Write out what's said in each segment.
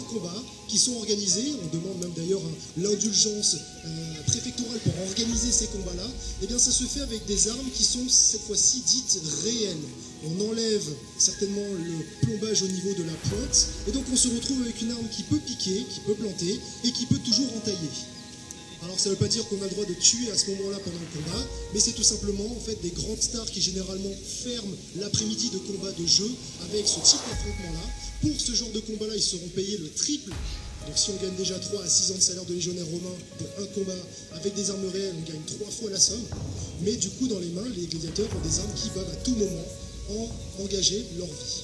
plein de combats qui sont organisés. On demande même d'ailleurs l'indulgence préfectorale pour organiser ces combats-là. Et bien ça se fait avec des armes qui sont cette fois-ci dites réelles. On enlève certainement le plombage au niveau de la pointe. Et donc on se retrouve avec une arme qui peut piquer, qui peut planter et qui peut toujours entailler. Alors ça ne veut pas dire qu'on a le droit de tuer à ce moment-là pendant le combat, mais c'est tout simplement en fait des grandes stars qui généralement ferment l'après-midi de combat de jeu avec ce type d'affrontement-là. Pour ce genre de combat-là, ils seront payés le triple. Donc si on gagne déjà 3 à 6 ans de salaire de légionnaire romain pour un combat avec des armes réelles, on gagne 3 fois la somme. Mais du coup, dans les mains, les gladiateurs ont des armes qui peuvent à tout moment engager leur vie.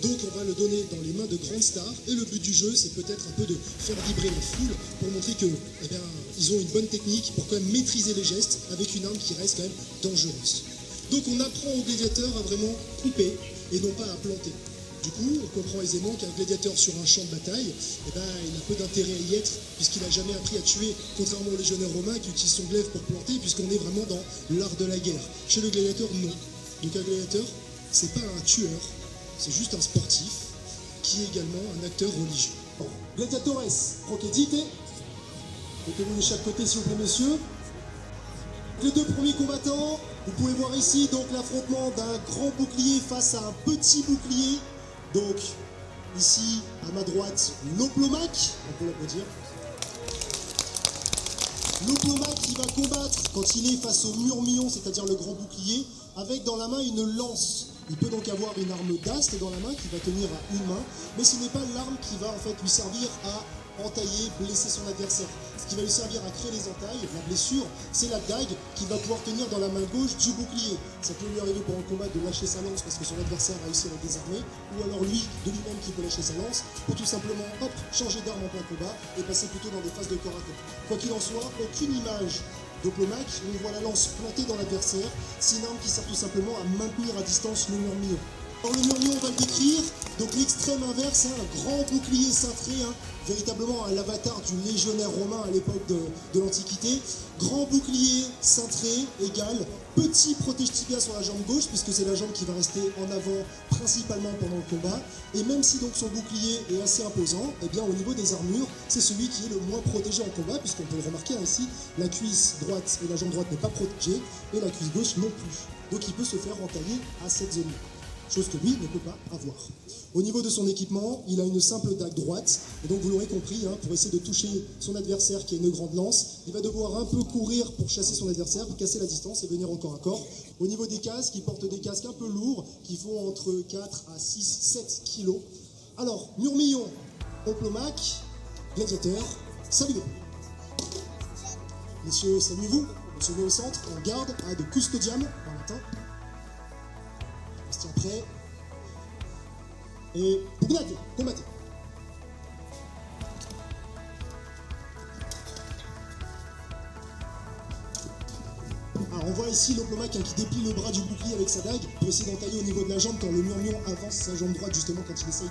Donc on va le donner dans les mains de grandes stars et le but du jeu c'est peut-être un peu de faire vibrer la foule pour montrer que ils ont une bonne technique pour quand même maîtriser les gestes avec une arme qui reste quand même dangereuse. Donc on apprend aux gladiateurs à vraiment couper et non pas à planter. Du coup on comprend aisément qu'un gladiateur sur un champ de bataille, il a peu d'intérêt à y être puisqu'il n'a jamais appris à tuer, contrairement aux légionnaires romains qui utilisent son glaive pour planter puisqu'on est vraiment dans l'art de la guerre. Chez le gladiateur non. Donc un gladiateur c'est pas un tueur. C'est juste un sportif qui est également un acteur religieux. Bon. Gladiatores, proquedite. Mettez-vous de chaque côté s'il vous plaît messieurs. Les deux premiers combattants, vous pouvez voir ici donc l'affrontement d'un grand bouclier face à un petit bouclier. Donc ici à ma droite l'Oplomaque, on peut l'applaudir. L'Oplomaque qui va combattre quand il est face au murmillon, c'est-à-dire le grand bouclier, avec dans la main une lance. Il peut donc avoir une arme d'astre dans la main qui va tenir à une main, mais ce n'est pas l'arme qui va en fait lui servir à entailler, blesser son adversaire. Ce qui va lui servir à créer les entailles, la blessure, c'est la dague qu'il va pouvoir tenir dans la main gauche du bouclier. Ça peut lui arriver pendant le combat de lâcher sa lance parce que son adversaire a réussi à la désarmer, ou alors lui, de lui-même qui peut lâcher sa lance, pour tout simplement, hop, changer d'arme en plein combat et passer plutôt dans des phases de corps à corps. Quoi qu'il en soit, aucune image d'Oplomaque, on voit la lance plantée dans l'adversaire, c'est une arme qui sert tout simplement à maintenir à distance le murmillon. Alors le murmillon, on va le décrire, donc l'extrême inverse, un grand bouclier cintré, véritablement l'avatar du légionnaire romain à l'époque de l'Antiquité. Grand bouclier cintré égale petit protège-tibia sur la jambe gauche, puisque c'est la jambe qui va rester en avant principalement pendant le combat. Et même si donc son bouclier est assez imposant, eh bien au niveau des armures, c'est celui qui est le moins protégé en combat, puisqu'on peut le remarquer ici, la cuisse droite et la jambe droite n'est pas protégée, et la cuisse gauche non plus. Donc il peut se faire entailler à cette zone-là. Chose que lui ne peut pas avoir. Au niveau de son équipement, il a une simple dague droite, et donc vous l'aurez compris, pour essayer de toucher son adversaire qui a une grande lance, il va devoir un peu courir pour chasser son adversaire, pour casser la distance et venir au corps à corps. Au niveau des casques, il porte des casques un peu lourds, qui font entre 4 à 6, 7 kilos. Alors, murmillon, Oplomaque, gladiateur, saluez. Messieurs, saluez-vous, on se met au centre, on garde à de custodiam, en latin. Restez prêt. Et pugnate, combattez. Alors on voit ici l'Oplomaque qui déplie le bras du bouclier avec sa dague pour essayer d'entailler au niveau de la jambe quand le murmillon avance sa jambe droite justement quand il essaye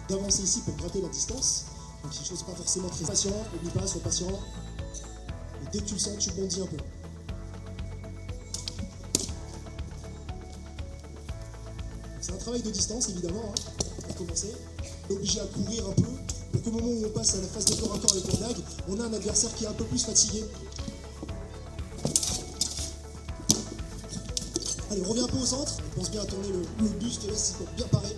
d'avancer ici pour gratter la distance. Donc c'est une chose pas forcément très patient, n'oublie pas, sois patient. Et dès que tu le sens, tu bondis un peu. C'est un travail de distance évidemment, pour commencer. On est obligé à courir un peu pour qu'au moment où on passe à la phase de corps à corps avec la dague, on a un adversaire qui est un peu plus fatigué. Allez, on revient un peu au centre, on pense bien à tourner le buste là, c'est pour bien parer.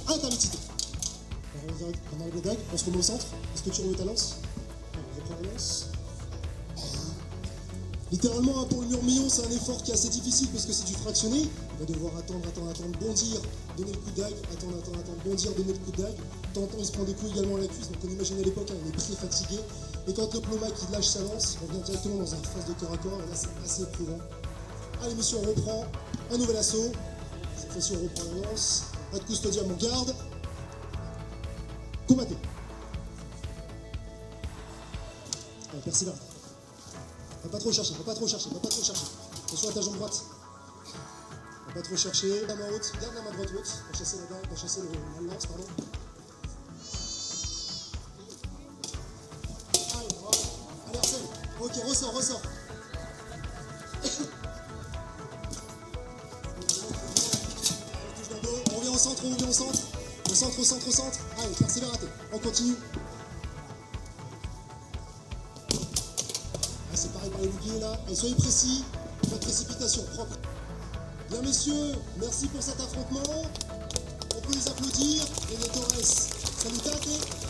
Intermittité. On enlève la dague, on se remet au centre. Est-ce que tu remets ta lance? On reprend la lance. Littéralement, pour le murmillon, c'est un effort qui est assez difficile parce que c'est du fractionné. Il va devoir attendre, bondir, donner le coup de dague, attendre, bondir, donner le coup de dague. De temps en temps, il se prend des coups également à la cuisse. Donc on imagine à l'époque, il est très fatigué. Et quand l'Oplomaque il lâche sa lance, on revient directement dans une phase de corps à corps. Et là, c'est assez éprouvant. Allez, messieurs, on reprend un nouvel assaut. Cette fois-ci, on reprend la lance. Pas de custodiam, on garde. Combattez. Allez, persévère. Va pas trop chercher. Attention à ta jambe droite. Va pas trop chercher. La main haute, garde la main droite haute. Va chasser la dague, va chasser la lance, pardon. Allez, voilà. Allez, Arsène. Ok, ressort. On revient au centre, on revient au centre. Au centre, au centre, au centre. Allez, persévère raté. On continue. Ah, c'est pareil pour les boucliers là. Et soyez précis. Pas de précipitation, propre. Bien messieurs, merci pour cet affrontement. On peut les applaudir. Et les Torres, salutate.